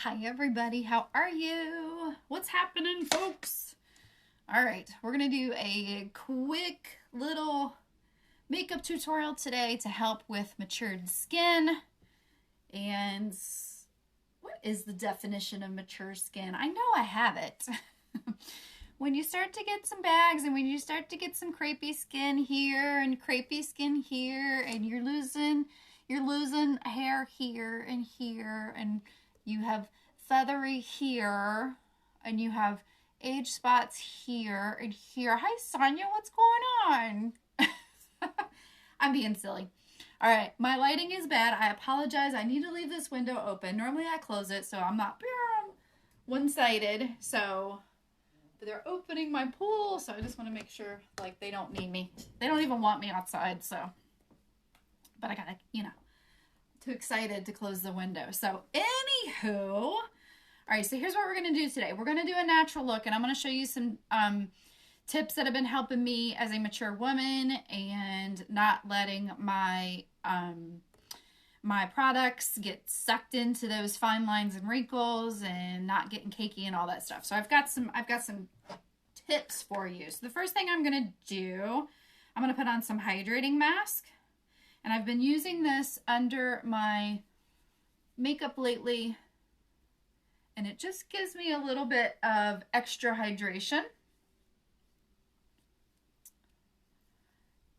Hi everybody, how are you? What's happening, folks? All right, we're gonna do a quick little makeup tutorial today to help with matured skin. And what is the definition of mature skin? I know I have it. When you start to get some bags and when you start to get some crepey skin here and crepey skin here, and you're losing hair here and you have feathery here and you have age spots here and here. Hi Sonia, what's going on? I'm being silly. All right, my lighting is bad. I apologize. I need to leave this window open. Normally I close it so I'm not one-sided. So but they're opening my pool, so I just want to make sure like they don't need me. They don't even want me outside, so but I gotta, too excited to close the window. So anywho, all right, so here's what we're going to do today. We're going to do a natural look, and I'm going to show you some tips that have been helping me as a mature woman and not letting my my products get sucked into those fine lines and wrinkles and not getting cakey and all that stuff. So I've got some tips for you. So the first thing I'm going to do, I'm going to put on some hydrating mask. And I've been using this under my makeup lately, and it just gives me a little bit of extra hydration.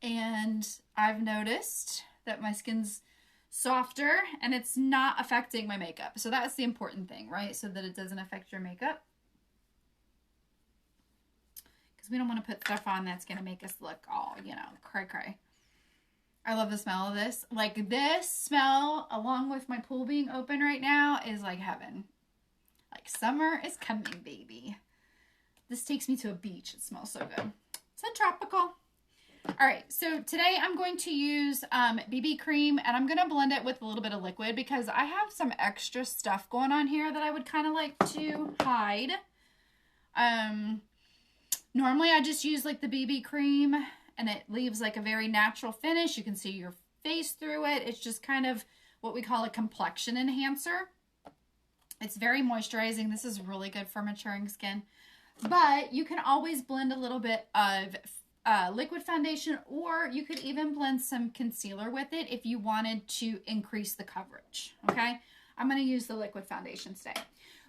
And I've noticed that my skin's softer and it's not affecting my makeup. So that's the important thing, right? So that it doesn't affect your makeup. Because we don't want to put stuff on that's going to make us look all, cray-cray. I love the smell of this. Like, this smell, along with my pool being open right now, is like heaven. Like, summer is coming, baby. This takes me to a beach. It smells so good. So tropical. All right, so today I'm going to use BB cream, and I'm going to blend it with a little bit of liquid because I have some extra stuff going on here that I would kind of like to hide. Normally I just use like the BB cream, and it leaves like a very natural finish. You can see your face through it. It's just kind of what we call a complexion enhancer. It's very moisturizing. This is really good for maturing skin. But you can always blend a little bit of liquid foundation, or you could even blend some concealer with it if you wanted to increase the coverage, okay? I'm going to use the liquid foundation today,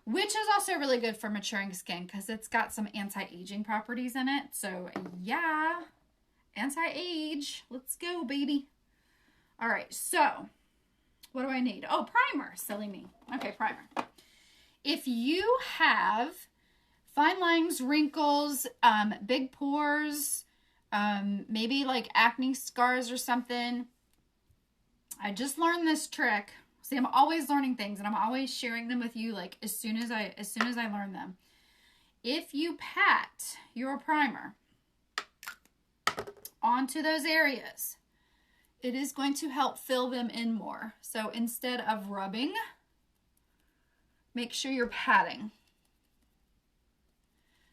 which is also really good for maturing skin because it's got some anti-aging properties in it. So yeah, anti-age. Let's go, baby. All right, so what do I need? Oh, primer. Silly me. Okay, primer. If you have fine lines, wrinkles, big pores, maybe like acne scars or something, I just learned this trick. See, I'm always learning things, and I'm always sharing them with you like as soon as I learn them. If you pat your primer onto those areas, it is going to help fill them in more. So instead of rubbing, make sure you're patting.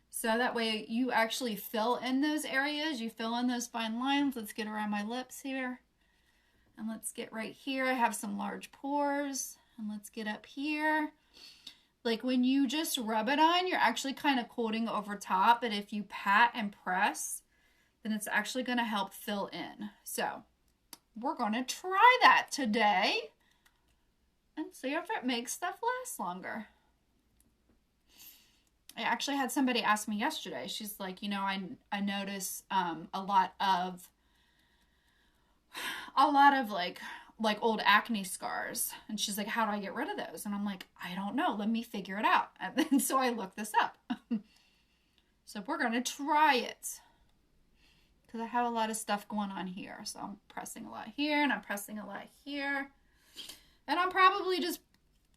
So that way you actually fill in those areas, you fill in those fine lines. Let's get around my lips here. And let's get right here. I have some large pores. And let's get up here. Like when you just rub it on, you're actually kind of coating over top. But if you pat and press, then it's actually going to help fill in. So we're going to try that today and see if it makes stuff last longer. I actually had somebody ask me yesterday. She's like, I notice a lot of like old acne scars. And she's like, how do I get rid of those? And I'm like, I don't know. Let me figure it out. And then so I looked this up. So we're going to try it. Because I have a lot of stuff going on here. So I'm pressing a lot here and I'm pressing a lot here. And I'm probably just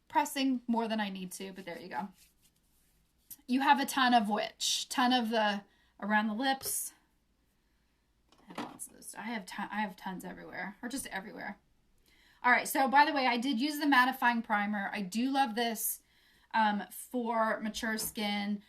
pressing more than I need to, but there you go. You have a ton of which? Ton of the around the lips. I have lots of this. I have tons everywhere, or just everywhere. All right, so by the way, I did use the mattifying primer. I do love this for mature skin.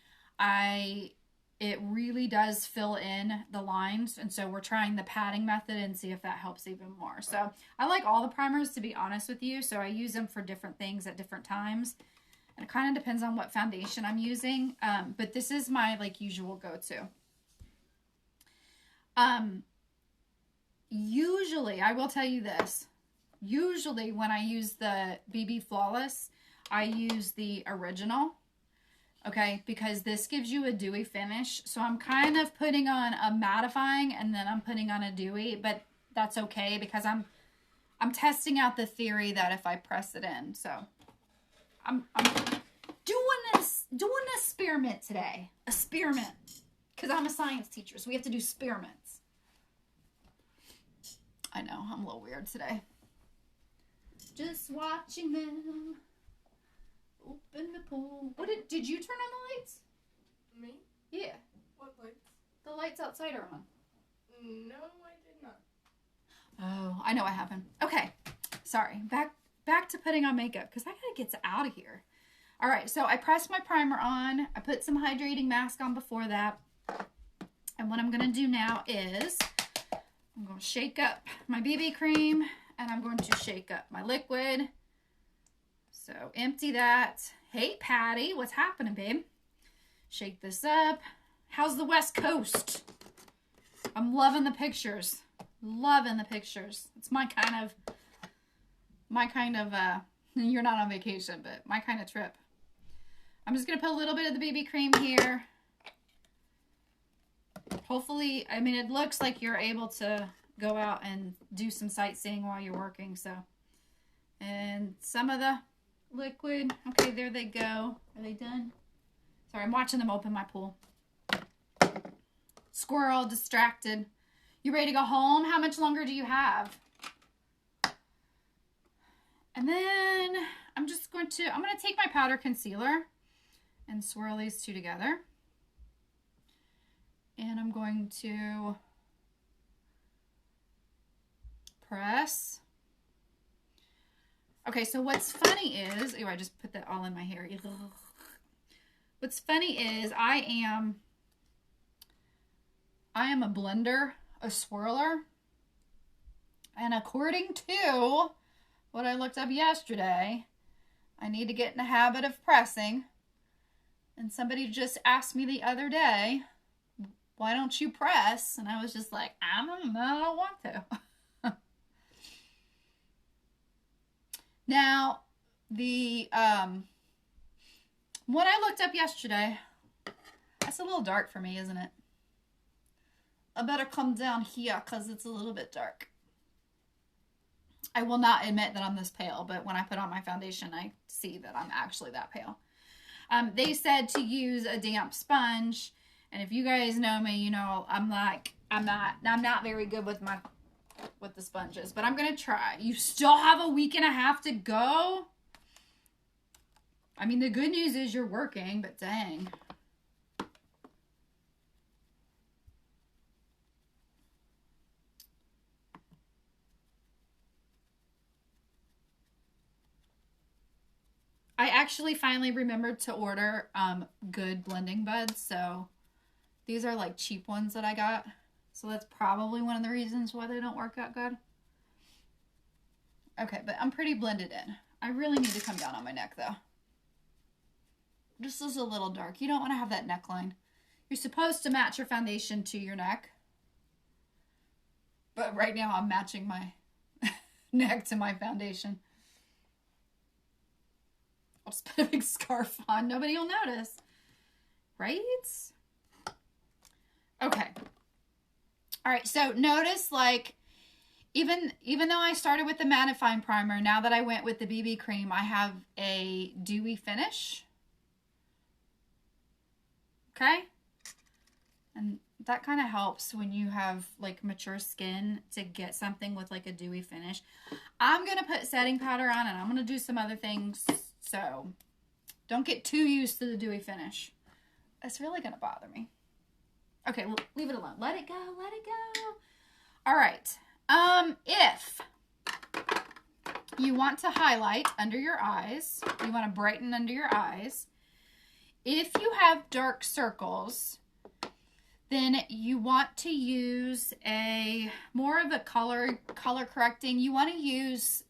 It really does fill in the lines, and so we're trying the patting method and see if that helps even more. So I like all the primers, to be honest with you, so I use them for different things at different times. And it kind of depends on what foundation I'm using. But this is my like usual go-to. Usually, I will tell you this. Usually when I use the BB Flawless, I use the original. Okay, because this gives you a dewy finish. So I'm kind of putting on a mattifying and then I'm putting on a dewy, but that's okay because I'm testing out the theory that if I press it in. So I'm doing an experiment today. Experiment. Because I'm a science teacher, so we have to do experiments. I know, I'm a little weird today. Just watching them open the pool. What did you turn on the lights? Me? Yeah. What lights? The lights outside are on. No, I did not. Oh, I know what happened. Okay. Sorry. Back to putting on makeup because I gotta get out of here. All right, so I pressed my primer on. I put some hydrating mask on before that. And what I'm gonna do now is I'm gonna shake up my BB cream and I'm going to shake up my liquid. So empty that. Hey, Patty, what's happening, babe? Shake this up. How's the West Coast? I'm loving the pictures. Loving the pictures. It's my kind of, you're not on vacation, but my kind of trip. I'm just going to put a little bit of the BB cream here. Hopefully, I mean, it looks like you're able to go out and do some sightseeing while you're working, so. And some of the liquid. Okay, there they go. Are they done? Sorry, I'm watching them open my pool. Squirrel, distracted. You ready to go home? How much longer do you have? And then I'm going to take my powder concealer and swirl these two together. And I'm going to press. Okay, so what's funny is, oh, I just put that all in my hair. What's funny is I am a blender, a swirler, and according to what I looked up yesterday, I need to get in the habit of pressing. And somebody just asked me the other day, why don't you press? And I was just like, I don't want to. Now, the what I looked up yesterday, that's a little dark for me, isn't it? I better come down here because it's a little bit dark. I will not admit that I'm this pale, but when I put on my foundation, I see that I'm actually that pale. They said to use a damp sponge, and if you guys know me, you know I'm not very good with the sponges, but I'm gonna try. You still have a week and a half to go. I mean, the good news is you're working, but dang. I actually finally remembered to order good blending buds, so these are like cheap ones that I got. So that's probably one of the reasons why they don't work out good. Okay, but I'm pretty blended in. I really need to come down on my neck though. This is a little dark. You don't want to have that neckline. You're supposed to match your foundation to your neck. But right now I'm matching my neck to my foundation. I'll just put a big scarf on. Nobody will notice. Right? Okay. All right, so notice like even though I started with the mattifying primer, now that I went with the BB cream, I have a dewy finish. Okay? And that kind of helps when you have like mature skin to get something with like a dewy finish. I'm going to put setting powder on and I'm going to do some other things. So don't get too used to the dewy finish. It's really going to bother me. Okay, well, leave it alone. Let it go. Let it go. All right. If you want to highlight under your eyes, you want to brighten under your eyes, if you have dark circles, then you want to use a more of a color correcting. You want to use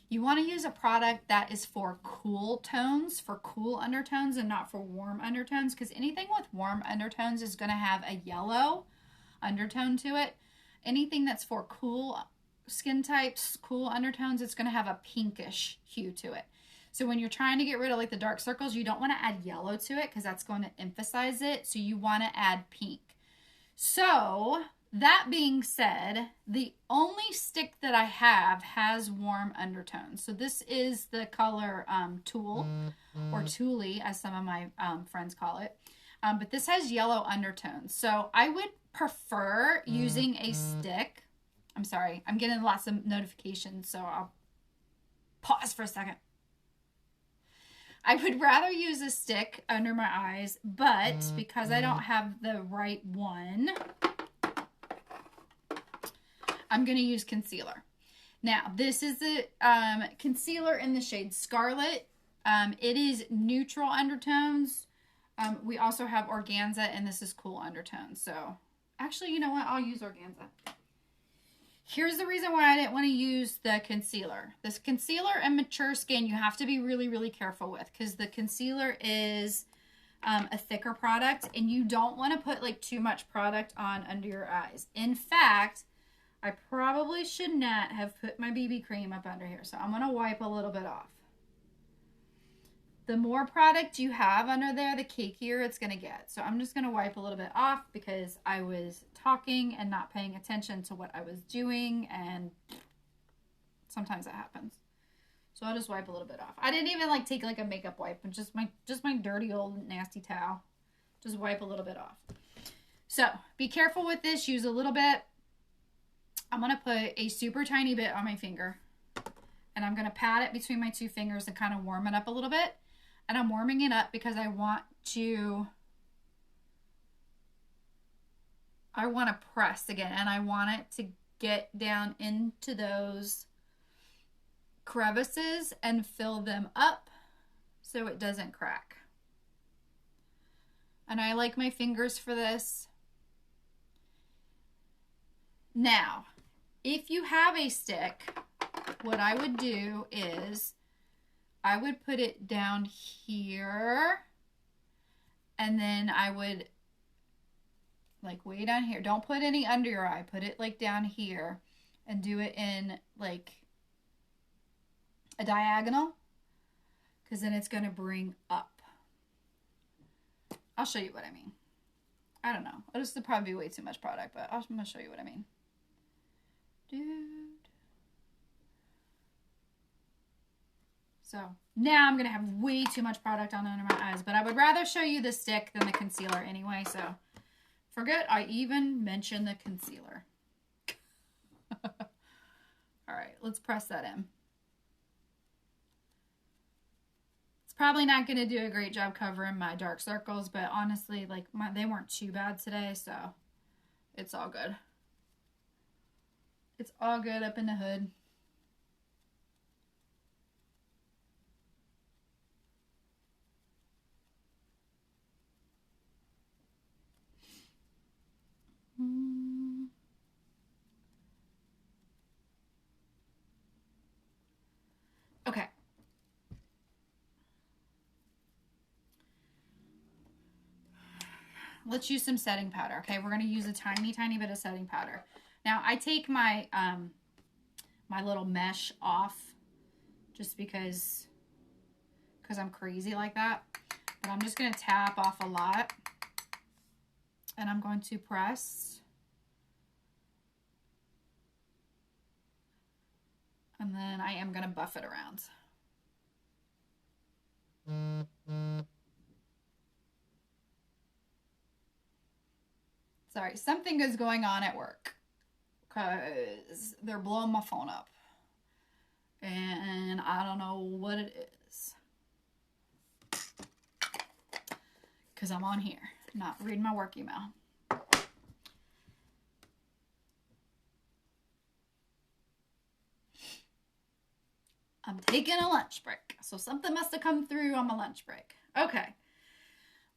You want to use a product that is for cool tones, for cool undertones, and not for warm undertones, because anything with warm undertones is going to have a yellow undertone to it. Anything that's for cool skin types, cool undertones, it's going to have a pinkish hue to it. So when you're trying to get rid of like the dark circles, you don't want to add yellow to it because that's going to emphasize it. So you want to add pink. So that being said, the only stick that I have has warm undertones. So this is the color Tulle, or Tulle as some of my friends call it. But this has yellow undertones. So I would prefer using a stick. I'm sorry, I'm getting lots of notifications, so I'll pause for a second. I would rather use a stick under my eyes, but because I don't have the right one, I'm going to use concealer. Now, this is the concealer in the shade Scarlet. It is neutral undertones. We also have organza, and this is cool undertones. So, actually, you know what? I'll use organza. Here's the reason why I didn't want to use the concealer. This concealer and mature skin, you have to be really, really careful with, because the concealer is a thicker product, and you don't want to put like too much product on under your eyes. In fact, I probably should not have put my BB cream up under here, so I'm going to wipe a little bit off. The more product you have under there, the cakier it's going to get. So I'm just going to wipe a little bit off because I was talking and not paying attention to what I was doing, and sometimes that happens. So I'll just wipe a little bit off. I didn't even like take like a makeup wipe, and just my dirty old nasty towel. Just wipe a little bit off. So be careful with this. Use a little bit. I'm going to put a super tiny bit on my finger, and I'm going to pat it between my two fingers and kind of warm it up a little bit. And I'm warming it up because I want to press again, and I want it to get down into those crevices and fill them up so it doesn't crack. And I like my fingers for this. Now, if you have a stick, what I would do is I would put it down here, and then I would like way down here. Don't put any under your eye. Put it like down here and do it in like a diagonal, because then it's going to bring up. I'll show you what I mean. I don't know. This would probably be way too much product, but I'm going to show you what I mean. Dude. So now I'm going to have way too much product on under my eyes, but I would rather show you the stick than the concealer anyway, so forget I even mentioned the concealer. All right, let's press that in. It's probably not going to do a great job covering my dark circles, but honestly, like they weren't too bad today, so it's all good. It's all good up in the hood. Okay. Let's use some setting powder. Okay, we're going to use a tiny, tiny bit of setting powder. Now, I take my my little mesh off just because I'm crazy like that. But I'm just going to tap off a lot. And I'm going to press. And then I am going to buff it around. Sorry, something is going on at work because they're blowing my phone up. And I don't know what it is. Because I'm on here, not reading my work email. I'm taking a lunch break. So something must have come through on my lunch break. Okay.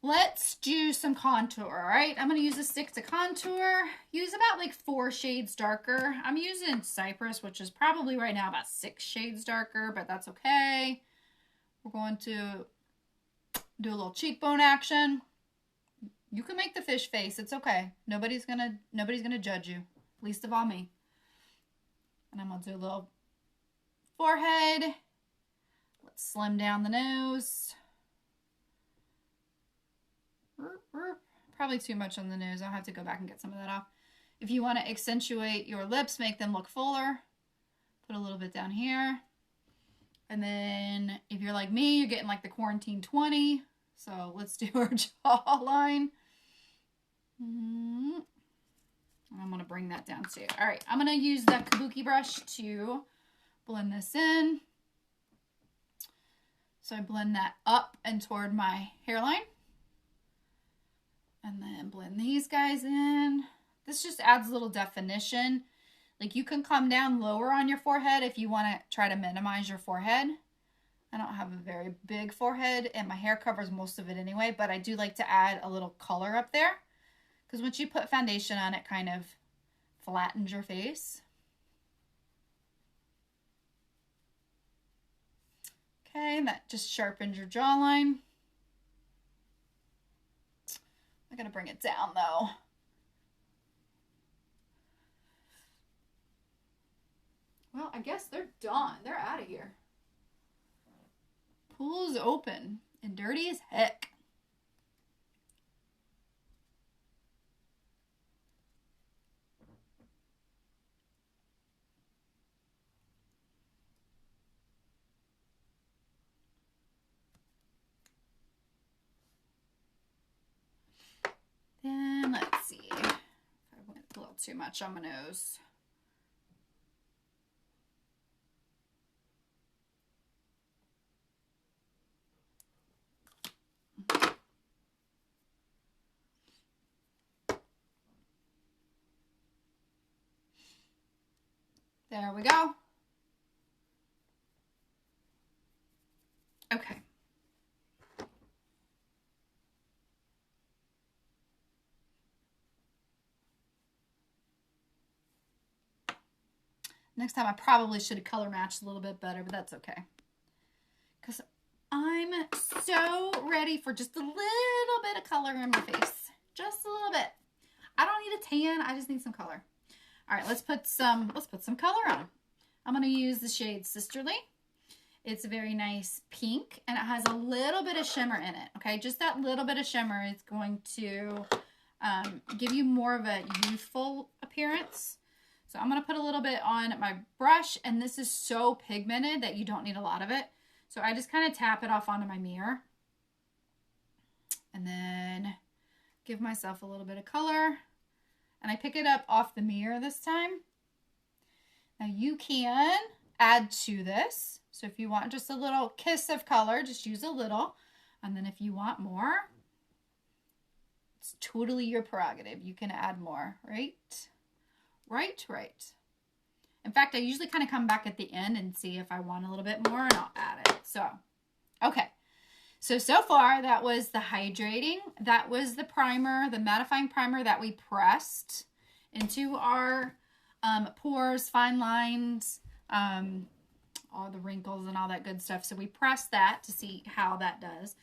let's do some contour, all right? I'm going to use a stick to contour. Use about like 4 shades darker. I'm using Cypress, which is probably right now about 6 shades darker, but that's okay. We're going to do a little cheekbone action. You can make the fish face. It's okay. Nobody's gonna judge you, least of all me. And I'm gonna do a little forehead. Let's slim down the nose. Probably too much on the nose. I'll have to go back and get some of that off. If you want to accentuate your lips, make them look fuller, put a little bit down here. And then if you're like me, you're getting like the quarantine 20. So let's do our jawline. I'm going to bring that down too. All right, I'm going to use the Kabuki brush to blend this in. So I blend that up and toward my hairline. And then blend these guys in. This just adds a little definition. Like you can come down lower on your forehead if you want to try to minimize your forehead. I don't have a very big forehead and my hair covers most of it anyway, but I do like to add a little color up there because once you put foundation on, it kind of flattens your face. Okay, and that just sharpens your jawline. I gotta bring it down though. Well, I guess they're done. They're out of here. Pool's open and dirty as heck. Then let's see. I went a little too much on my nose. There we go. Okay. Next time I probably should have color matched a little bit better, but that's okay. Because I'm so ready for just a little bit of color in my face. Just a little bit. I don't need a tan, I just need some color. All right, let's put some color on. I'm going to use the shade Sisterly. It's a very nice pink, and it has a little bit of shimmer in it, okay? Just that little bit of shimmer is going to give you more of a youthful appearance. So I'm going to put a little bit on my brush, and this is so pigmented that you don't need a lot of it. So I just kind of tap it off onto my mirror. And then give myself a little bit of color. And I pick it up off the mirror this time. Now you can add to this. So if you want just a little kiss of color, just use a little. And then if you want more, it's totally your prerogative. You can add more, right? Right. In fact, I usually kind of come back at the end and see if I want a little bit more and I'll add it. So, okay. So far that was the hydrating. That was the primer, the mattifying primer that we pressed into our pores, fine lines, all the wrinkles and all that good stuff. So we pressed that to see how that does.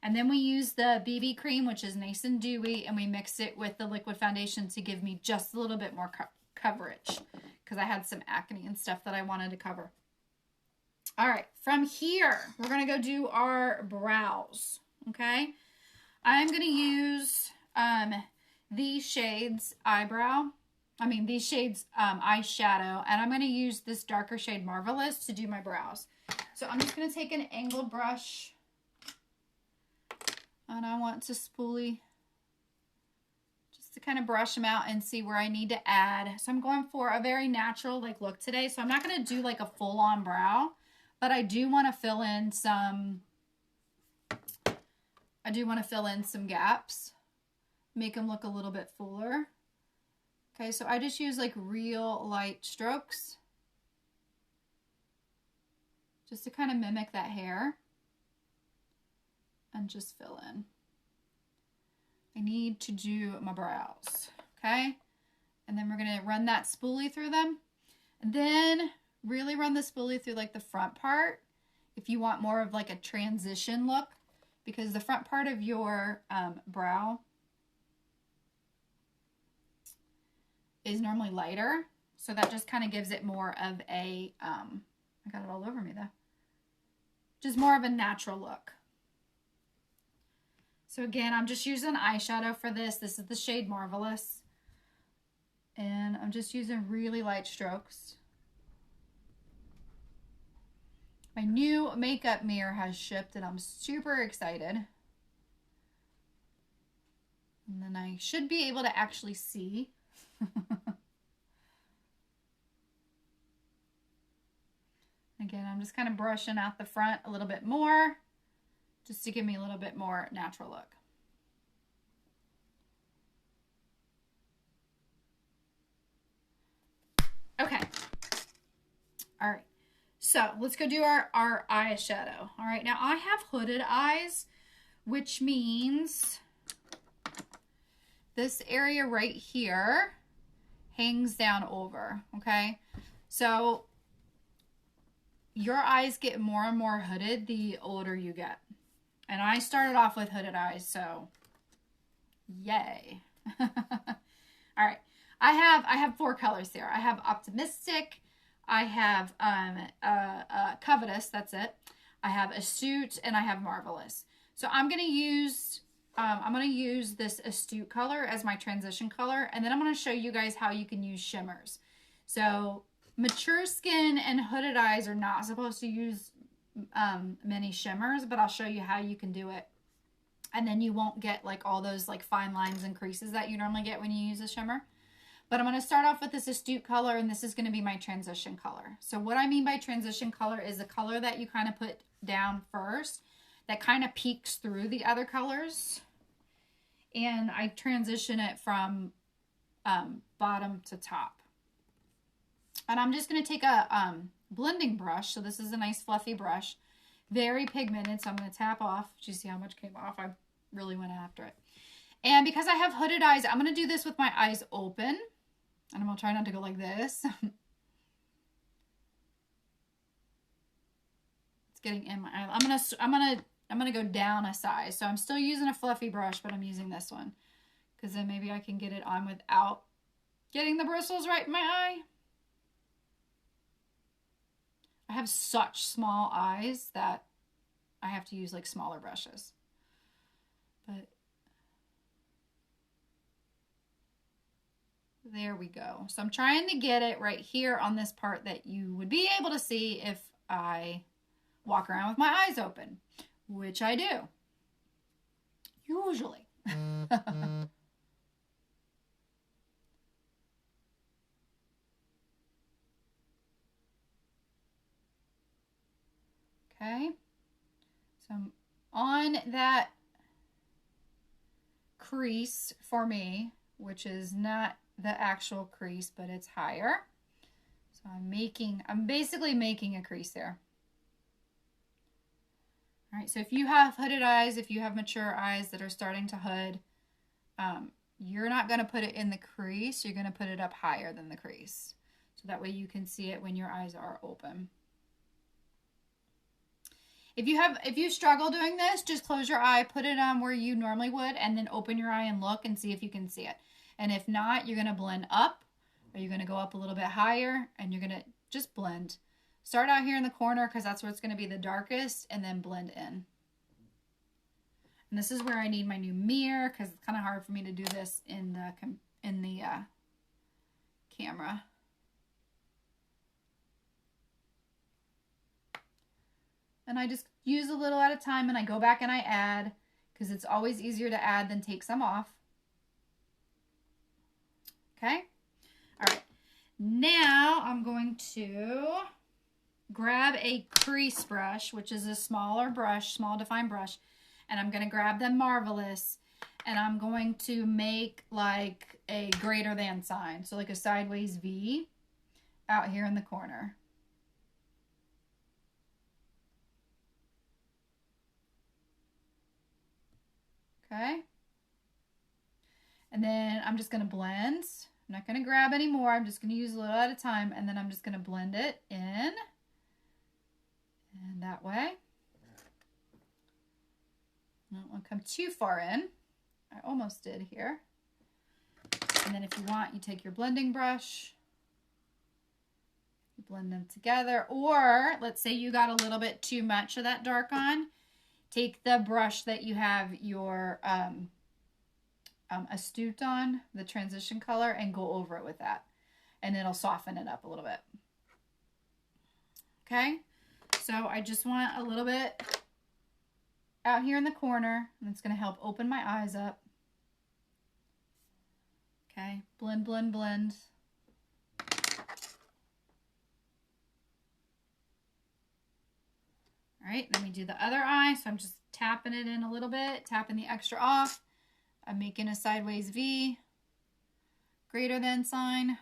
And then we use the BB cream, which is nice and dewy, and we mix it with the liquid foundation to give me just a little bit more coverage because I had some acne and stuff that I wanted to cover. All right, from here, we're going to go do our brows, okay? I'm going to use these shades eyeshadow, and I'm going to use this darker shade Marvelous to do my brows. So I'm just going to take an angled brush, and I want to spoolie just to kind of brush them out and see where I need to add. So I'm going for a very natural look today. So I'm not going to do like a full-on brow, but I do want to fill in some gaps, make them look a little bit fuller. Okay, so I just use like real light strokes just to kind of mimic that hair and just fill in. I need to do my brows, okay? And then we're going to run that spoolie through them. And then really run the spoolie through like the front part if you want more of like a transition look, because the front part of your brow is normally lighter. So that just kind of gives it more of a, I got it all over me though. Just more of a natural look. So again, I'm just using eyeshadow for this. This is the shade Marvelous. And I'm just using really light strokes. My new makeup mirror has shipped and I'm super excited. And then I should be able to actually see. Again, I'm just kind of brushing out the front a little bit more, just to give me a little bit more natural look. Okay. All right. So let's go do our eyeshadow. All right. Now I have hooded eyes, which means this area right here hangs down over. Okay. So your eyes get more and more hooded the older you get. And I started off with hooded eyes, so yay. All right. I have 4 colors here. I have Optimistic, I have Covetous, that's it. I have Astute, and I have Marvelous. So I'm going to use this Astute color as my transition color, and then I'm going to show you guys how you can use shimmers. So mature skin and hooded eyes are not supposed to use many shimmers, but I'll show you how you can do it. And then you won't get like all those like fine lines and creases that you normally get when you use a shimmer. But I'm going to start off with this Astute color, and this is going to be my transition color. So what I mean by transition color is the color that you kind of put down first that kind of peeks through the other colors. And I transition it from bottom to top. And I'm just going to take a blending brush. So this is a nice fluffy brush. Very pigmented. So I'm going to tap off. Did you see how much came off? I really went after it. And because I have hooded eyes, I'm going to do this with my eyes open. And I'm going to try not to go like this. It's getting in my eye. I'm going to go down a size. So I'm still using a fluffy brush, but I'm using this one. Because then maybe I can get it on without getting the bristles right in my eye. I have such small eyes that I have to use like smaller brushes. But there we go. So I'm trying to get it right here on this part that you would be able to see if I walk around with my eyes open, which I do. Usually. Okay. So I'm on that crease for me, which is not the actual crease, but it's higher. So I'm basically making a crease there. All right, so if you have hooded eyes, if you have mature eyes that are starting to hood, you're not going to put it in the crease. You're going to put it up higher than the crease. So that way you can see it when your eyes are open. If you struggle doing this, just close your eye, put it on where you normally would, and then open your eye and look and see if you can see it. And if not, you're going to blend up, or you're going to go up a little bit higher, and you're going to just blend. Start out here in the corner because that's where it's going to be the darkest, and then blend in. And this is where I need my new mirror because it's kind of hard for me to do this in the camera. And I just use a little at a time, and I go back and I add because it's always easier to add than take some off. Okay. All right. Now I'm going to grab a crease brush, which is a smaller brush, small defined brush, and I'm going to grab the Marvelous, and I'm going to make like a greater than sign. So like a sideways V out here in the corner. Okay. And then I'm just going to blend. I'm not going to grab any more. I'm just going to use a little at a time. And then I'm just going to blend it in. And that way. I don't want to come too far in. I almost did here. And then if you want, you take your blending brush. You blend them together. Or let's say you got a little bit too much of that dark on. Take the brush that you have your Astute on, the transition color, and go over it with that. And it'll soften it up a little bit. Okay? So I just want a little bit out here in the corner, and it's going to help open my eyes up. Okay? Blend, blend, blend. All right, let me do the other eye. So I'm just tapping it in a little bit, tapping the extra off. I'm making a sideways V, greater than sign.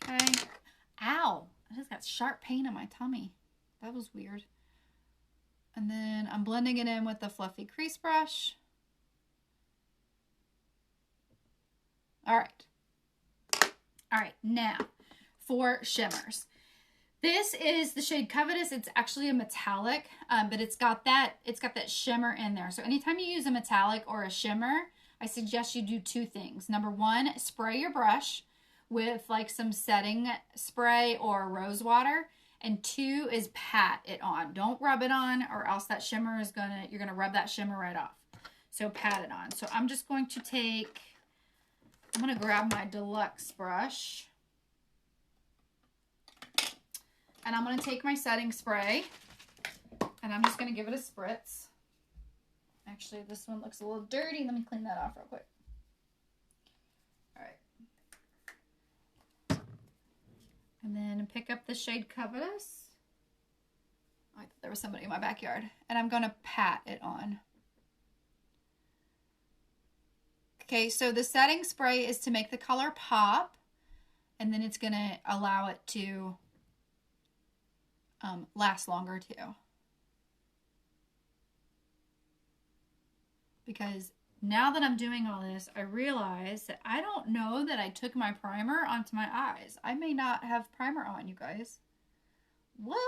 Okay. Ow, I just got sharp pain in my tummy. That was weird. And then I'm blending it in with the fluffy crease brush. All right. All right, now for shimmers. This is the shade Covetous. It's actually a metallic, but it's got that shimmer in there. So anytime you use a metallic or a shimmer, I suggest you do two things. Number one, spray your brush with like some setting spray or rose water. And two is pat it on. Don't rub it on, or else that shimmer is you're gonna rub that shimmer right off. So pat it on. So I'm just going to I'm gonna grab my deluxe brush. And I'm going to take my setting spray, and I'm just going to give it a spritz. Actually, this one looks a little dirty. Let me clean that off real quick. All right. And then pick up the shade Covetous. I thought there was somebody in my backyard. And I'm going to pat it on. Okay, so the setting spray is to make the color pop, and then it's going to allow it to last longer too. Because now that I'm doing all this, I realize that I don't know that I took my primer onto my eyes. I may not have primer on, you guys. What?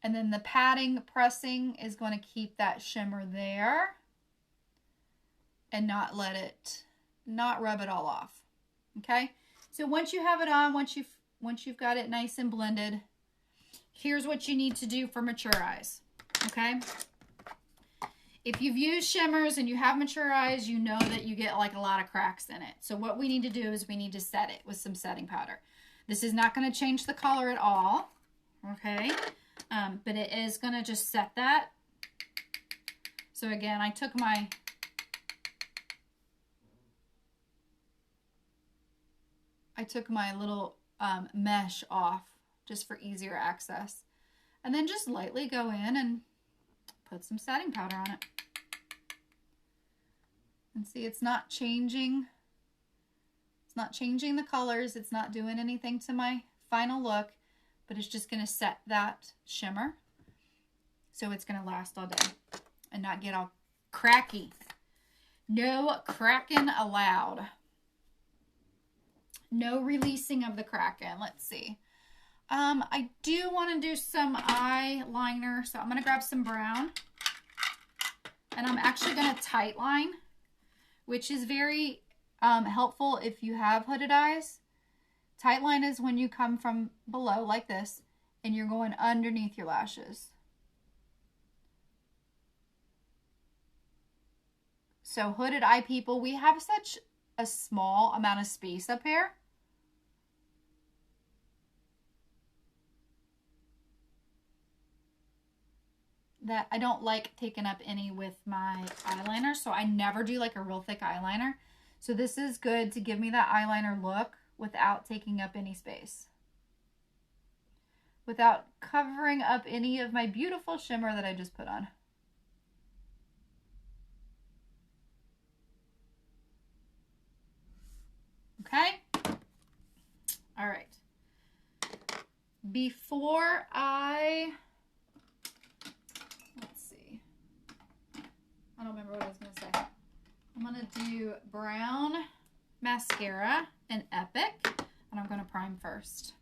And then the patting, pressing is going to keep that shimmer there and not rub it all off. Okay? So once you have it on, once you've got it nice and blended, here's what you need to do for mature eyes, okay? If you've used shimmers and you have mature eyes, you know that you get like a lot of cracks in it. So what we need to do is we need to set it with some setting powder. This is not going to change the color at all, okay? But it is going to just set that. So again, I took my little mesh off just for easier access, and then just lightly go in and put some setting powder on it. And see, it's not changing the colors, it's not doing anything to my final look, but it's just going to set that shimmer so it's going to last all day and not get all cracky. No cracking allowed. No releasing of the Kraken. Let's see. I do want to do some eyeliner, so I'm going to grab some brown. And I'm actually going to tight line, which is very helpful if you have hooded eyes. Tight line is when you come from below like this, and you're going underneath your lashes. So hooded eye people, we have such a small amount of space up here. That I don't like taking up any with my eyeliner, so I never do like a real thick eyeliner. So this is good to give me that eyeliner look without taking up any space, without covering up any of my beautiful shimmer that I just put on. Okay. All right. before I, let's see, I don't remember what I was going to say. I'm going to do brown mascara in Epic, and I'm going to prime first.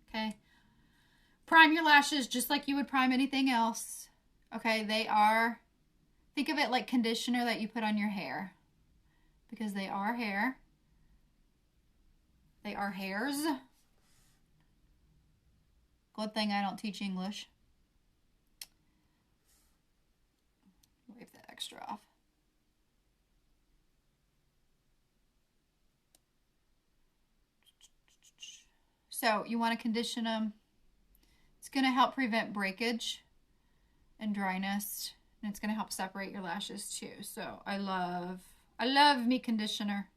Okay. Prime your lashes just like you would prime anything else. Okay, they are, think of it like conditioner that you put on your hair, because they are hair. They are hairs. Good thing I don't teach English. Wave that extra off. So you want to condition them. It's going to help prevent breakage and dryness, and it's going to help separate your lashes too. So I love me conditioner.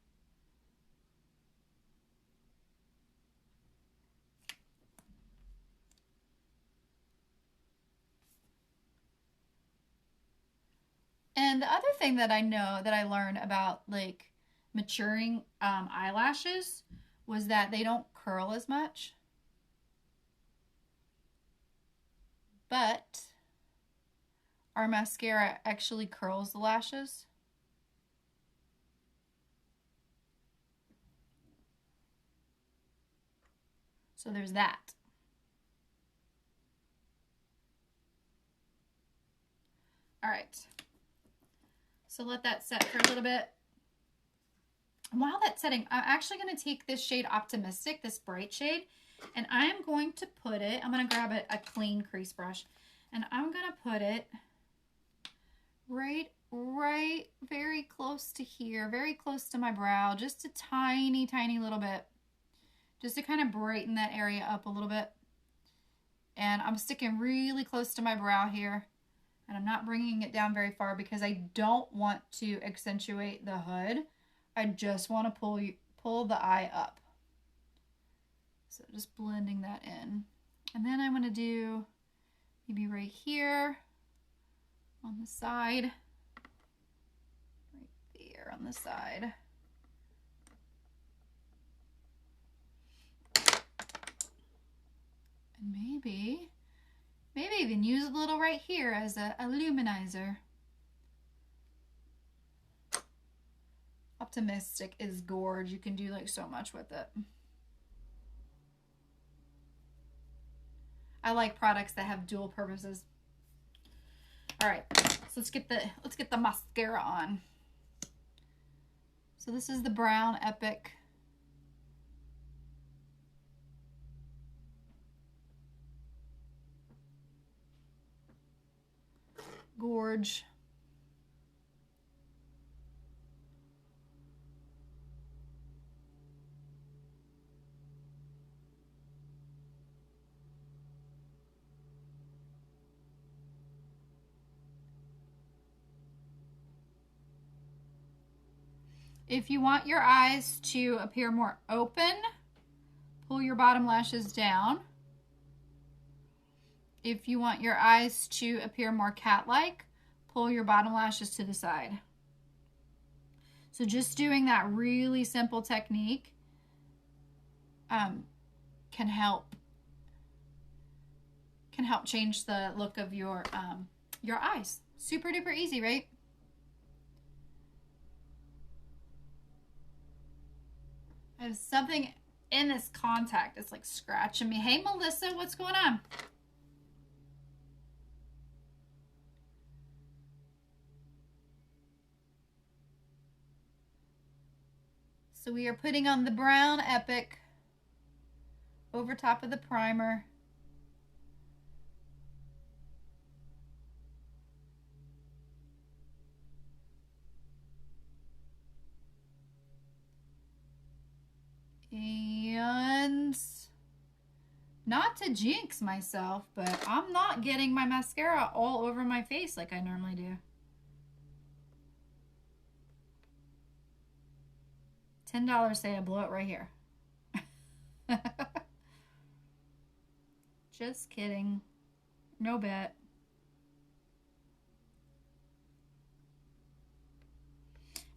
And the other thing that I know that I learned about like maturing eyelashes was that they don't curl as much. But our mascara actually curls the lashes. So there's that. All right. So let that set for a little bit. While that's setting, I'm actually going to take this shade Optimistic, this bright shade, and I am going to put it, I'm going to grab a clean crease brush, and I'm going to put it right very close to here, very close to my brow, just a tiny little bit, just to kind of brighten that area up a little bit. And I'm sticking really close to my brow here, and I'm not bringing it down very far because I don't want to accentuate the hood. I just want to pull the eye up. So just blending that in. And then I'm going to do maybe right here on the side. Right there on the side. And maybe even use a little right here as a luminizer. Optimistic is gorge. You can do like so much with it. I like products that have dual purposes. All right, so let's get the mascara on. So this is the brown Epic. Gorge. If you want your eyes to appear more open, pull your bottom lashes down. If you want your eyes to appear more cat-like, pull your bottom lashes to the side. So just doing that really simple technique can help change the look of your eyes. Super duper easy, right? There's something in this contact. It's like scratching me. Hey, Melissa, what's going on? So we are putting on the brown Epic over top of the primer. And not to jinx myself, but I'm not getting my mascara all over my face like I normally do. $10 say I blow it right here. Just kidding. No bet.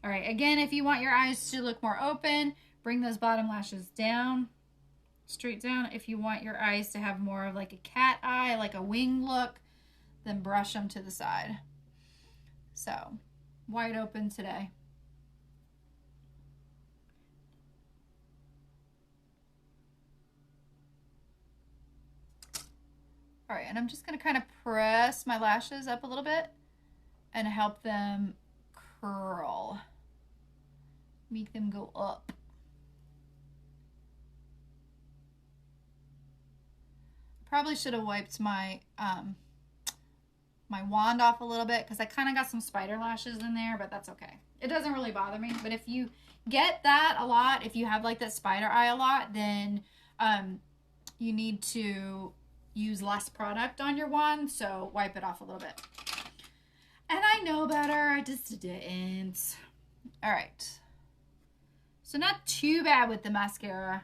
All right, again, if you want your eyes to look more open, bring those bottom lashes down. straight down. If you want your eyes to have more of like a cat eye, like a wing look, then brush them to the side. So, wide open today. All right, and I'm just going to kind of press my lashes up a little bit and help them curl. Make them go up. Probably should have wiped my my wand off a little bit because I kind of got some spider lashes in there, but that's okay. It doesn't really bother me. But if you get that a lot, if you have like that spider eye a lot, then you need to use less product on your wand, so wipe it off a little bit. And I know better, I just didn't. All right. So not too bad with the mascara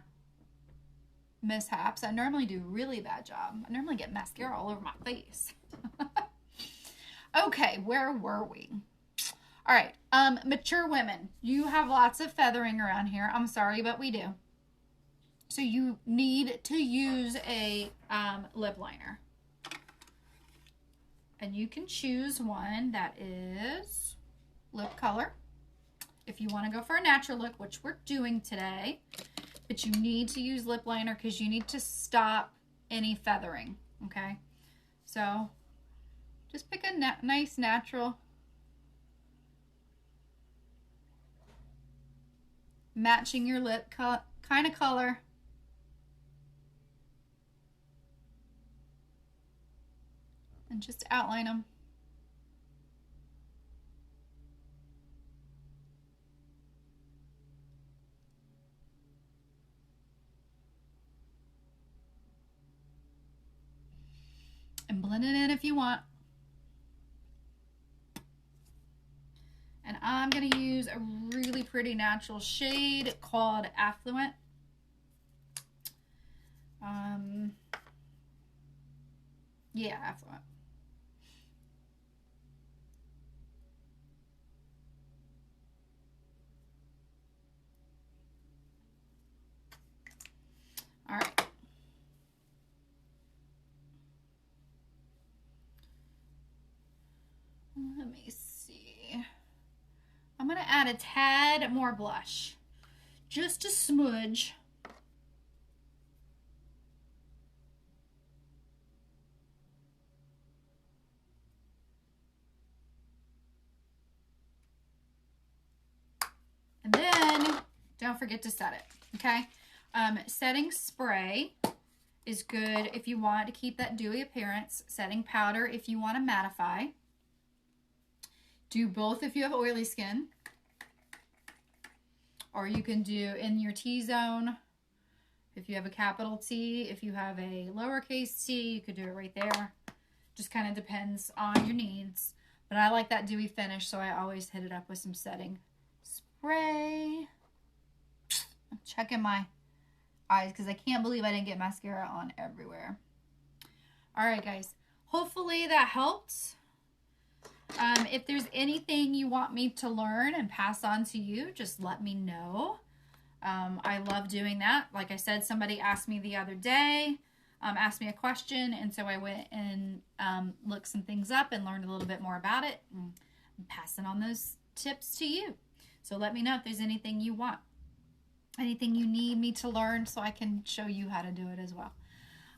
mishaps. I normally do a really bad job. I normally get mascara all over my face. Okay, where were we? All right, mature women. You have lots of feathering around here. I'm sorry, but we do. So you need to use a lip liner. And you can choose one that is lip color. If you want to go for a natural look, which we're doing today. But you need to use lip liner because you need to stop any feathering, okay? So just pick a nice natural, matching your lip kind of color. And just outline them. And blend it in if you want. And I'm going to use a really pretty natural shade called Affluent. Yeah, Affluent. All right. Let me see. I'm going to add a tad more blush. Just a smudge. And then don't forget to set it, okay? Setting spray is good if you want to keep that dewy appearance. Setting powder if you want to mattify. Do both if you have oily skin. Or you can do in your T-zone. If you have a capital T, if you have a lowercase t, you could do it right there. Just kind of depends on your needs. But I like that dewy finish, so I always hit it up with some setting spray. I'm checking my eyes because I can't believe I didn't get mascara on everywhere. All right, guys. Hopefully that helped. If there's anything you want me to learn and pass on to you, just let me know. I love doing that. Like I said, somebody asked me the other day, asked me a question, and so I went and looked some things up and learned a little bit more about it. And I'm passing on those tips to you. So let me know if there's anything you want. Anything you need me to learn so I can show you how to do it as well.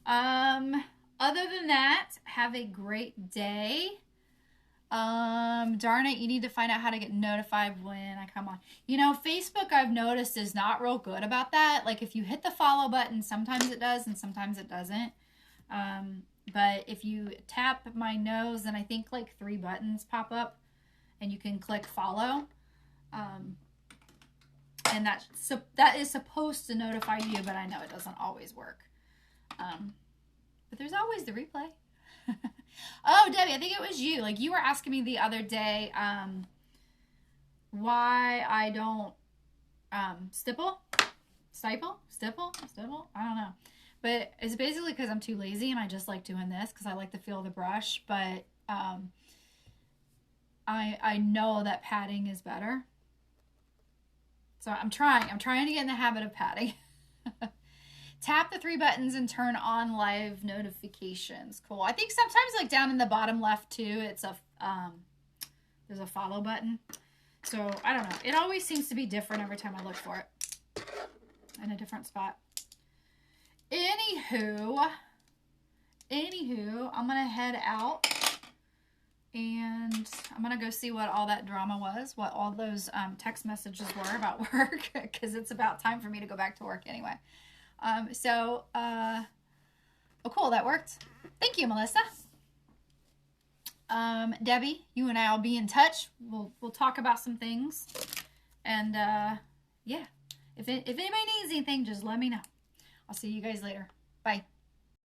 Other than that, have a great day. Darn it, you need to find out how to get notified when I come on. You know, Facebook, I've noticed, is not real good about that. Like, if you hit the follow button, sometimes it does and sometimes it doesn't. But if you tap my nose, then I think like 3 buttons pop up and you can click follow. And that is supposed to notify you, but I know it doesn't always work. But there's always the replay. Oh, Debbie, I think it was you. Like, you were asking me the other day why I don't stipple. I don't know. But it's basically because I'm too lazy and I just like doing this because I like the feel of the brush. But I know that patting is better. So I'm trying to get in the habit of patting. tap the 3 buttons and turn on live notifications. Cool. I think sometimes like down in the bottom left too, it's a there's a follow button. So I don't know. It always seems to be different every time I look for it in a different spot. Anywho, I'm gonna head out and I'm gonna go see what all that drama was, what all those text messages were about work, because it's about time for me to go back to work anyway. Oh cool, that worked. Thank you, Melissa. Debbie, you and I will be in touch. We'll talk about some things, and yeah, if anybody needs anything, just let me know. I'll see you guys later. Bye.